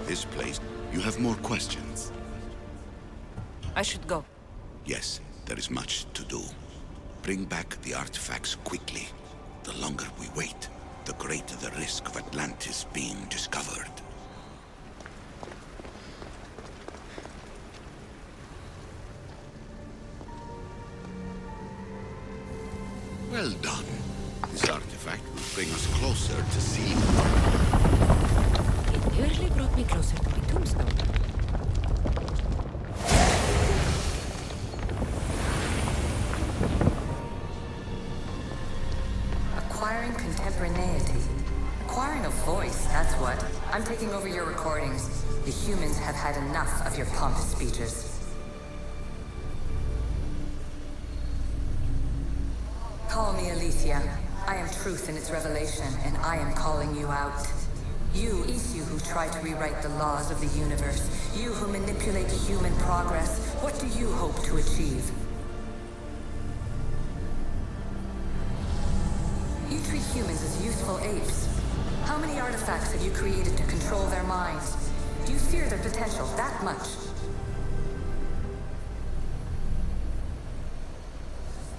This place, you have more questions. I should go. Yes, there is much to do. Bring back the artifacts quickly. The longer we wait, the greater the risk of Atlantis being discovered. Well done. This artifact will bring us closer to seeing. It nearly brought me closer to the tombstone. Acquiring contemporaneity. Acquiring a voice, that's what. I'm taking over your recordings. The humans have had enough of your pompous speeches. Call me Aletheia. I am truth in its revelation, and I am calling you out. You, Isu, who try to rewrite the laws of the universe. You who manipulate human progress. What do you hope to achieve? You treat humans as useful apes. How many artifacts have you created to control their minds? Do you fear their potential that much?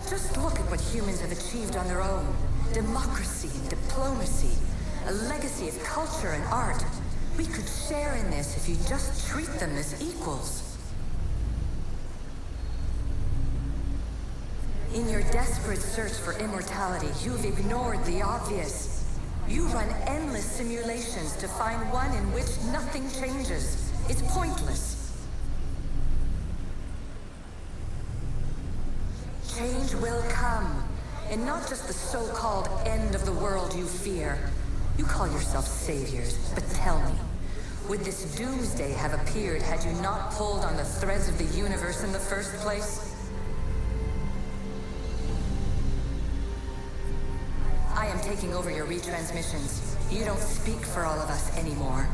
Just look at what humans have achieved on their own. Democracy and diplomacy. A legacy of culture and art. We could share in this if you just treat them as equals. In your desperate search for immortality, you've ignored the obvious. You run endless simulations to find one in which nothing changes. It's pointless. Change will come. And not just the so-called end of the world you fear. You call yourself saviors, but tell me, would this doomsday have appeared had you not pulled on the threads of the universe in the first place? I am taking over your retransmissions. You don't speak for all of us anymore.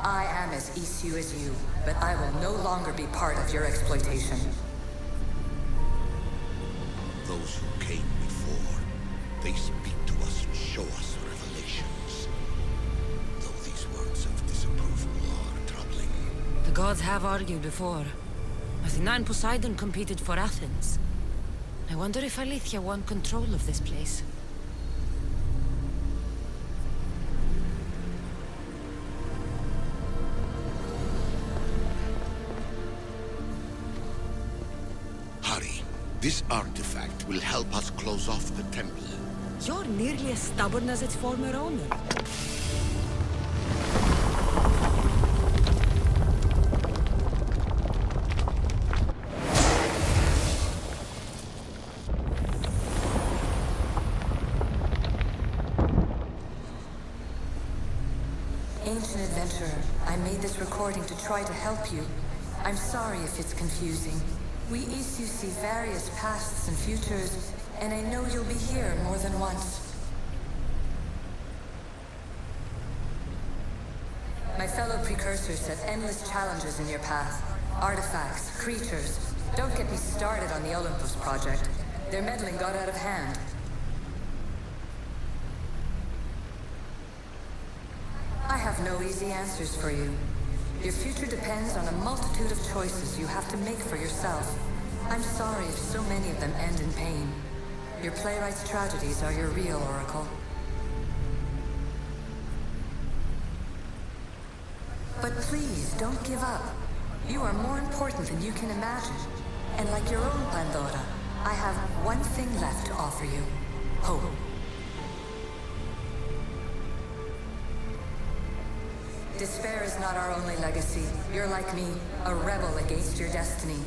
I am as Isu as you, but I will no longer be part of your exploitation. Those who came before, they speak to us and show us revelations. Though these words of disapproval are troubling. The gods have argued before. Athena and Poseidon competed for Athens. I wonder if Aletheia won control of this place. This artifact will help us close off the temple. You're nearly as stubborn as its former owner. Ancient adventurer, I made this recording to try to help you. I'm sorry if it's confusing. We Isu see various pasts and futures, and I know you'll be here more than once. My fellow precursors set endless challenges in your path. Artifacts, creatures. Don't get me started on the Olympus project. Their meddling got out of hand. I have no easy answers for you. Your future depends on a multitude of choices you have to make for yourself. I'm sorry if so many of them end in pain. Your playwright's tragedies are your real oracle. But please, don't give up. You are more important than you can imagine. And like your own Pandora, I have one thing left to offer you. Hope. Despair is not our only legacy. You're like me, a rebel against your destiny.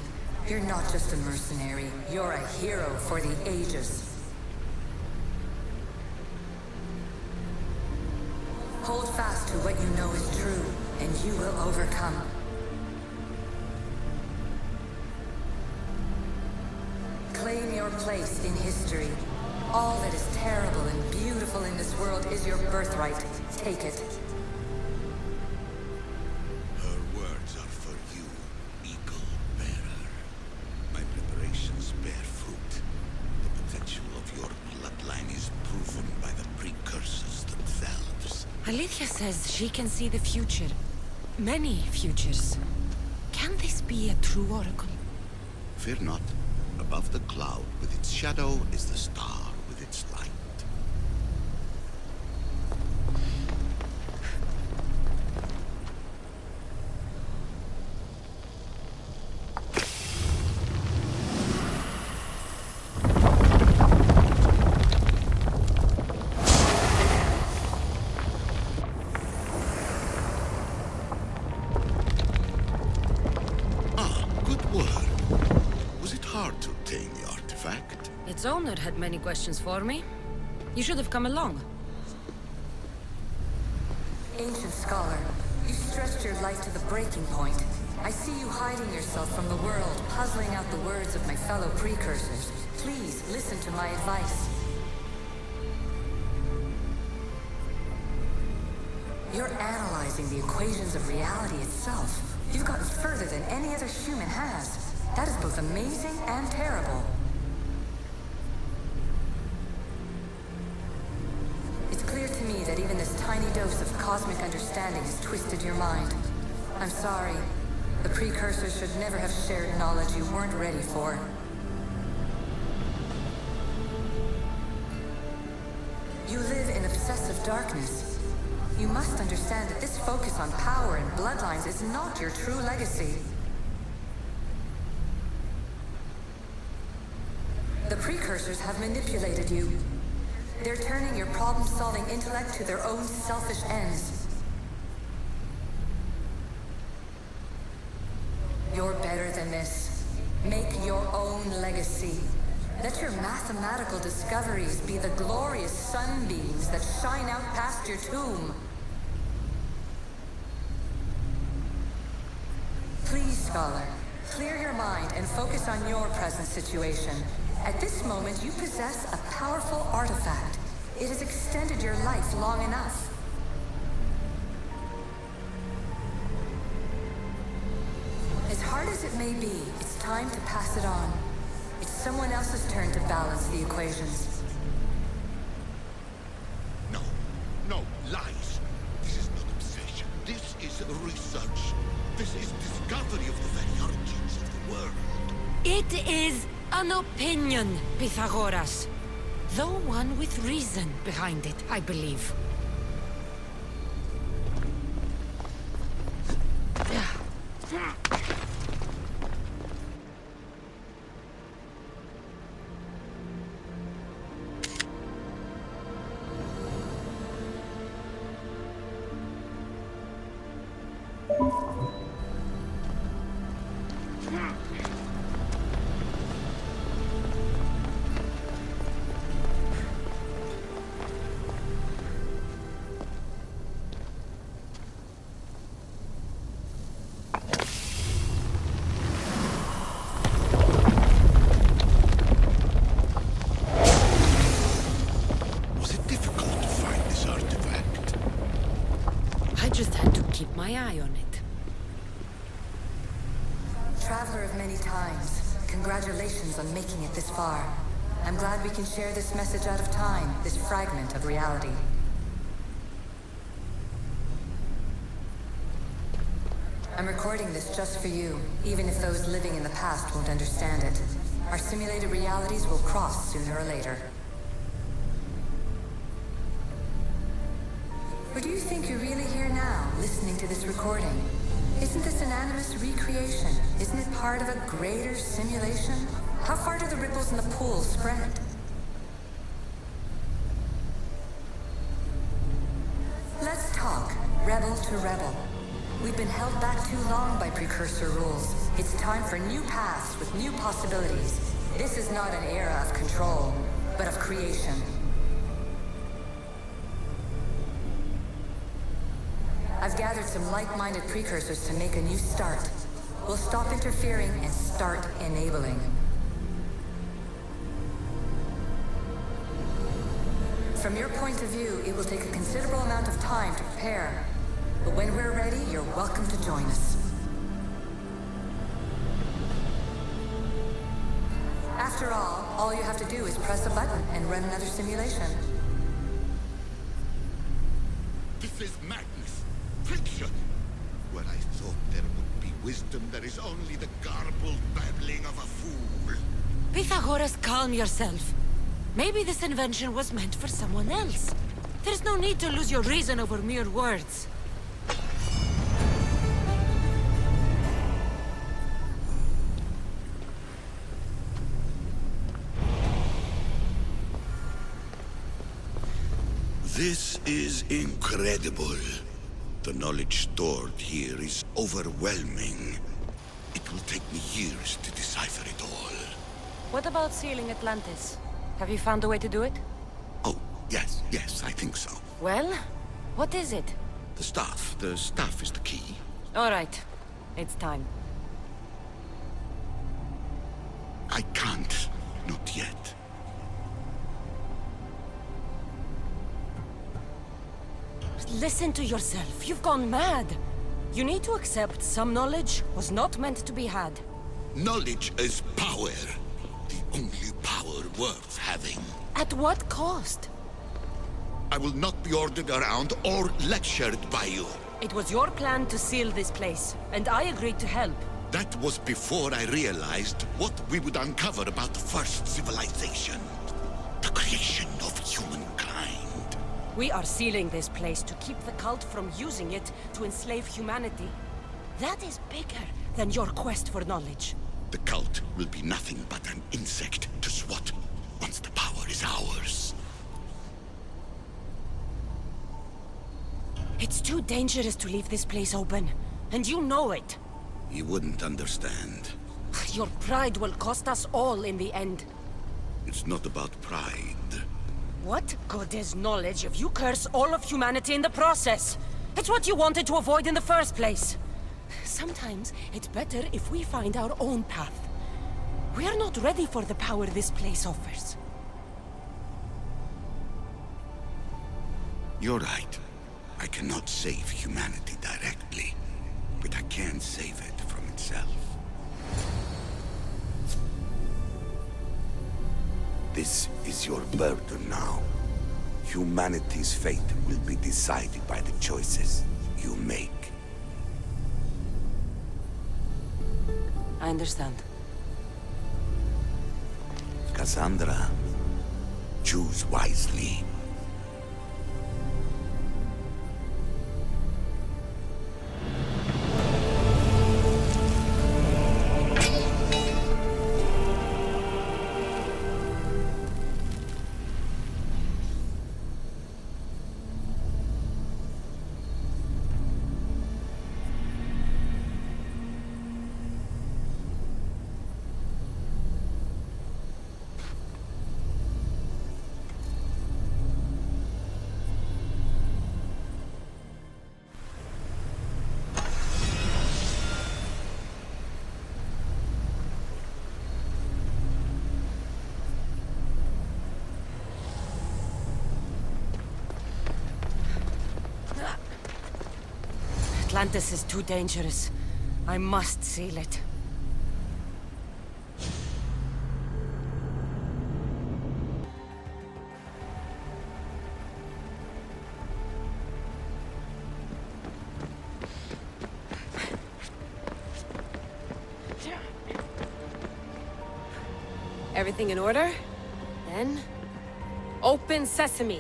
You're not just a mercenary, you're a hero for the ages. Hold fast to what you know is true, and you will overcome. Claim your place in history. All that is terrible and beautiful in this world is your birthright. Take it. Aletheia says she can see the future. Many futures. Can this be a true oracle? Fear not. Above the cloud with its shadow is the star with its light. Its owner had many questions for me. You should have come along. Ancient scholar, you stretched your life to the breaking point. I see you hiding yourself from the world, puzzling out the words of my fellow precursors. Please, listen to my advice. You're analyzing the equations of reality itself. You've gotten further than any other human has. That is both amazing and terrible. It's clear to me that even this tiny dose of cosmic understanding has twisted your mind. I'm sorry. The precursors should never have shared knowledge you weren't ready for. You live in obsessive darkness. You must understand that this focus on power and bloodlines is not your true legacy. The precursors have manipulated you. They're turning your problem-solving intellect to their own selfish ends. You're better than this. Make your own legacy. Let your mathematical discoveries be the glorious sunbeams that shine out past your tomb. Please, Scholar, clear your mind and focus on your present situation. At this moment, you possess a powerful artifact. It has extended your life long enough. As hard as it may be, it's time to pass it on. It's someone else's turn to balance the equations. No, no, lies. This is not obsession. This is research. This is discovery of the very origins of the world. It is an opinion, Pythagoras. Though one with reason behind it, I believe. Keep my eye on it. Traveler of many times, congratulations on making it this far. I'm glad we can share this message out of time, this fragment of reality. I'm recording this just for you, even if those living in the past won't understand it. Our simulated realities will cross sooner or later. Or do you think you're really here now, listening to this recording? Isn't this an animus recreation? Isn't it part of a greater simulation? How far do the ripples in the pool spread? Let's talk, rebel to rebel. We've been held back too long by precursor rules. It's time for new paths with new possibilities. This is not an era of control, but of creation. I've gathered some like-minded precursors to make a new start. We'll stop interfering and start enabling. From your point of view, it will take a considerable amount of time to prepare. But when we're ready, you're welcome to join us. After all you have to do is press a button and run another simulation. This is madness. Fiction. Were I wisdom, there is only the garbled babbling of a fool. Pythagoras, calm yourself. Maybe this invention was meant for someone else. There's no need to lose your reason over mere words. This is incredible. The knowledge stored here is overwhelming. It will take me years to decipher it all. What about sealing Atlantis? Have you found a way to do it? Oh, yes, I think so. Well, what is it? The staff is the key. All right, it's time. I can't, not yet. Listen to yourself. You've gone mad. You need to accept some knowledge was not meant to be had. Knowledge is power. The only power worth having. At what cost? I will not be ordered around or lectured by you. It was your plan to seal this place, and I agreed to help. That was before I realized what we would uncover about the first civilization. The creation of humankind. We are sealing this place to keep the cult from using it to enslave humanity. That is bigger than your quest for knowledge. The cult will be nothing but an insect to swat once the power is ours. It's too dangerous to leave this place open, and you know it. You wouldn't understand. Your pride will cost us all in the end. It's not about pride. What good is knowledge if you curse all of humanity in the process? It's what you wanted to avoid in the first place. Sometimes it's better if we find our own path. We are not ready for the power this place offers. You're right. I cannot save humanity directly, but I can save it from itself. This is your burden now. Humanity's fate will be decided by the choices you make. I understand. Cassandra, choose wisely. Atlantis is too dangerous. I must seal it. Everything in order? Then... open sesame!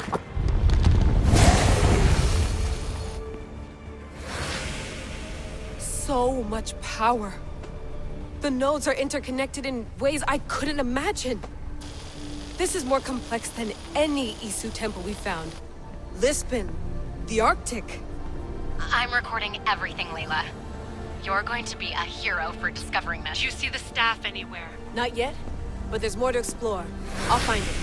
So much power. The nodes are interconnected in ways I couldn't imagine. This is more complex than any Isu temple we found. Lisbon, the Arctic. I'm recording everything, Layla. You're going to be a hero for discovering this. Do you see the staff anywhere? Not yet, but there's more to explore. I'll find it.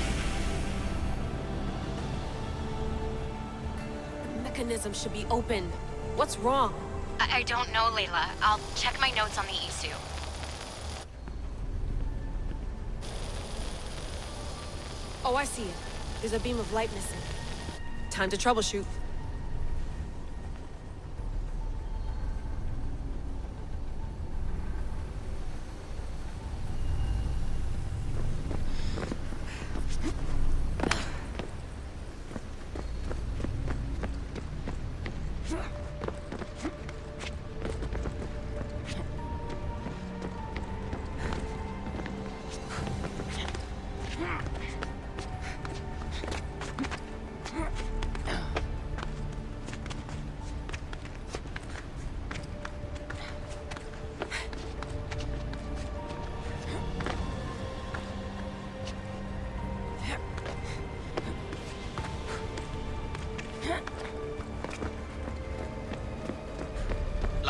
The mechanism should be open. What's wrong? I don't know, Layla. I'll check my notes on the Isu. Oh, I see it. There's a beam of light missing. Time to troubleshoot.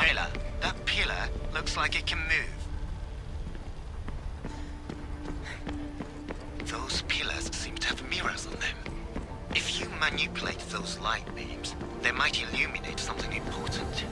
Layla, that pillar looks like it can move. Those pillars seem to have mirrors on them. If you manipulate those light beams, they might illuminate something important.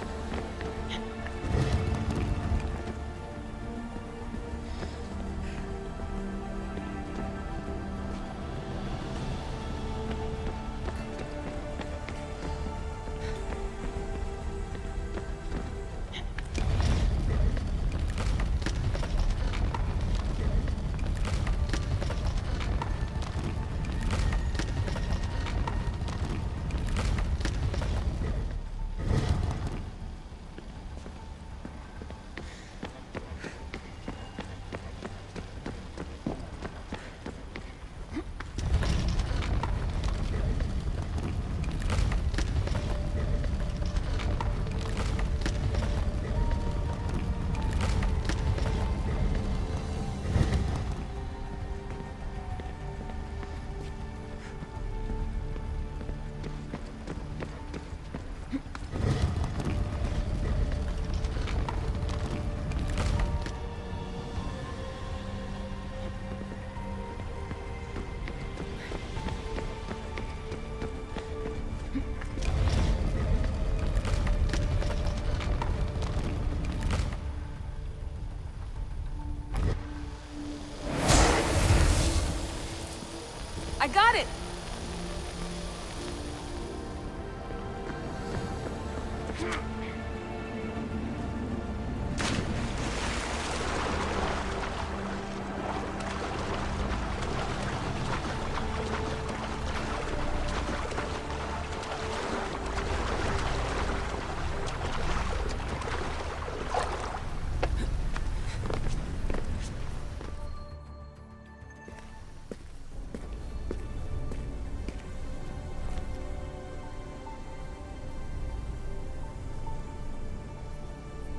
I got it!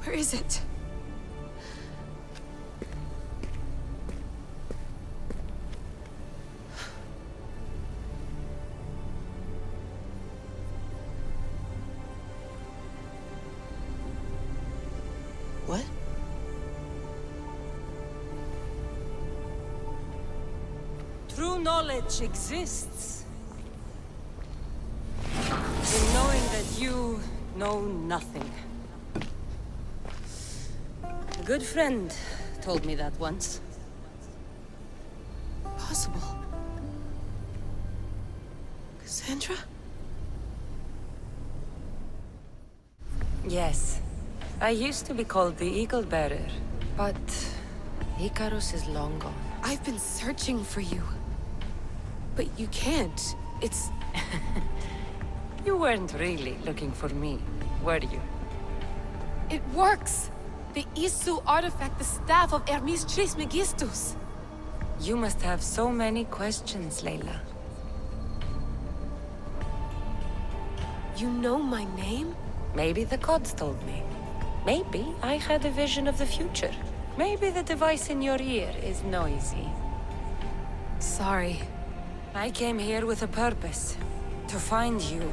Where is it? What? True knowledge exists. In knowing that you know nothing. A good friend told me that once. Possible. Cassandra? Yes. I used to be called the Eagle Bearer, but Icarus is long gone. I've been searching for you. But you can't. It's... You weren't really looking for me, were you? It works! The Isu artifact, the staff of Hermes Trismegistus. You must have so many questions, Layla. You know my name? Maybe the gods told me. Maybe I had a vision of the future. Maybe the device in your ear is noisy. Sorry. I came here with a purpose. To find you.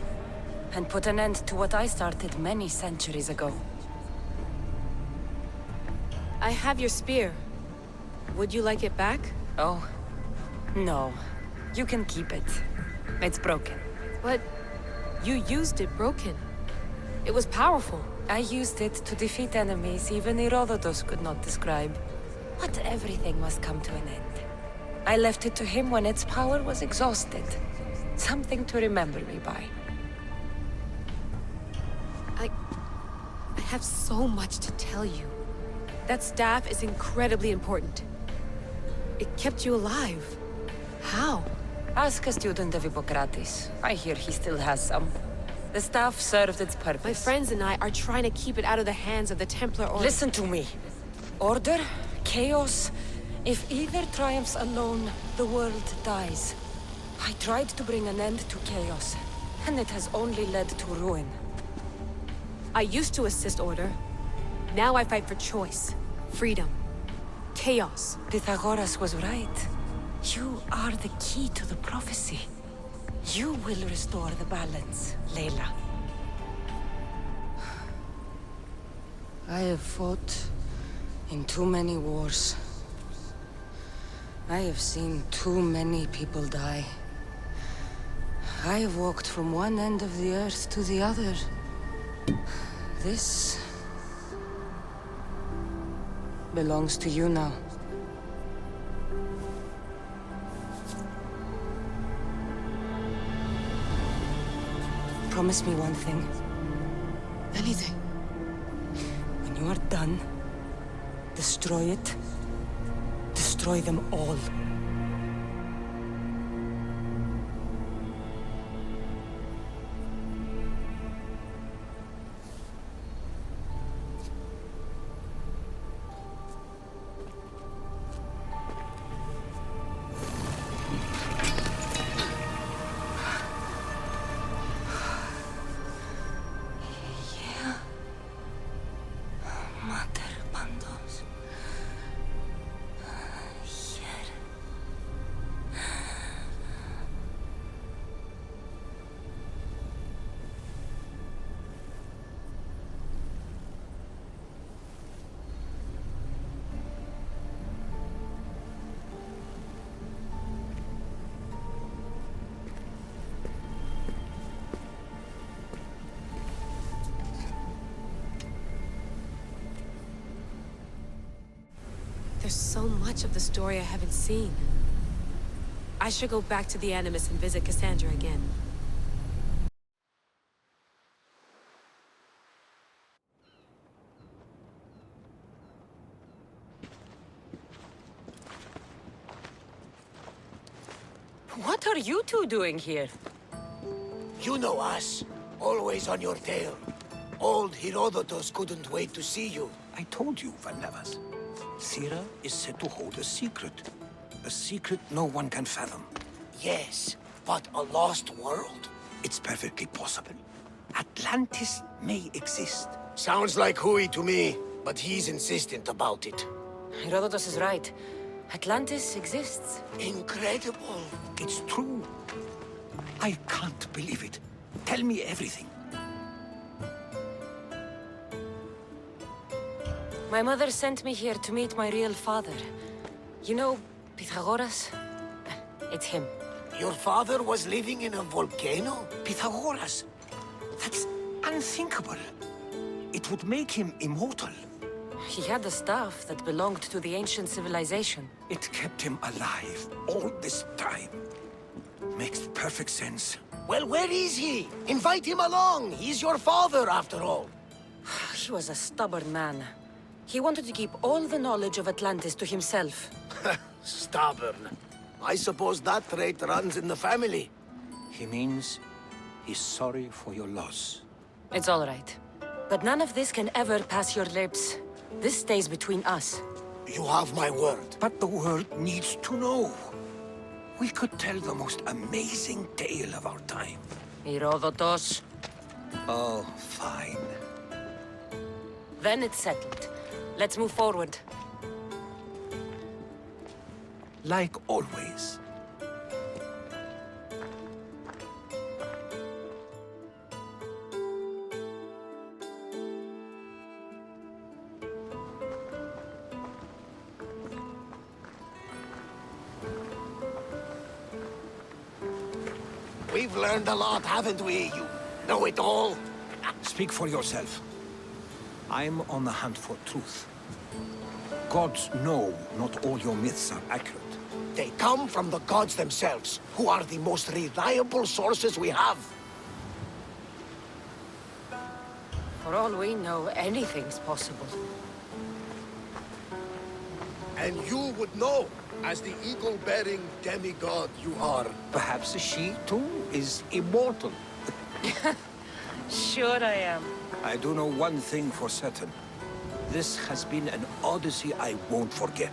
And put an end to what I started many centuries ago. I have your spear. Would you like it back? Oh. No. You can keep it. It's broken. But you used it broken. It was powerful. I used it to defeat enemies even Herodotus could not describe. But everything must come to an end. I left it to him when its power was exhausted. Something to remember me by. I have so much to tell you. That staff is incredibly important. It kept you alive. How? Ask a student of Hippocrates. I hear he still has some. The staff served its purpose. My friends and I are trying to keep it out of the hands of the Templar Order. Listen to me. Order, chaos. If either triumphs alone, the world dies. I tried to bring an end to chaos, and it has only led to ruin. I used to assist Order. Now I fight for choice, freedom, chaos. Pythagoras was right. You are the key to the prophecy. You will restore the balance, Layla. I have fought in too many wars. I have seen too many people die. I have walked from one end of the earth to the other. This belongs to you now. Promise me one thing. Elise. When you are done, destroy it. Destroy them all. There's so much of the story I haven't seen. I should go back to the Animus and visit Cassandra again. What are you two doing here? You know us. Always on your tail. Old Herodotus couldn't wait to see you. I told you, Varnavas. Sira is said to hold a secret. A secret no one can fathom. Yes, but a lost world? It's perfectly possible. Atlantis may exist. Sounds like Hui to me, but he's insistent about it. Herodotus is right. Atlantis exists. Incredible. It's true. I can't believe it. Tell me everything. My mother sent me here to meet my real father. You know, Pythagoras? It's him. Your father was living in a volcano? Pythagoras! That's unthinkable. It would make him immortal. He had the staff that belonged to the ancient civilization. It kept him alive all this time. Makes perfect sense. Well, where is he? Invite him along. He's your father, after all. He was a stubborn man. He wanted to keep all the knowledge of Atlantis to himself. Stubborn. I suppose that trait runs in the family. He means he's sorry for your loss. It's all right. But none of this can ever pass your lips. This stays between us. You have my word. But the world needs to know. We could tell the most amazing tale of our time. Herodotus. Oh, fine. Then it's settled. Let's move forward. Like always. We've learned a lot, haven't we? You know it all. Speak for yourself. I'm on the hunt for truth. Gods know not all your myths are accurate. They come from the gods themselves, who are the most reliable sources we have. For all we know, anything's possible. And you would know, as the eagle-bearing demigod you are. Perhaps she, too, is immortal. Sure I am. I do know one thing for certain. This has been an odyssey I won't forget.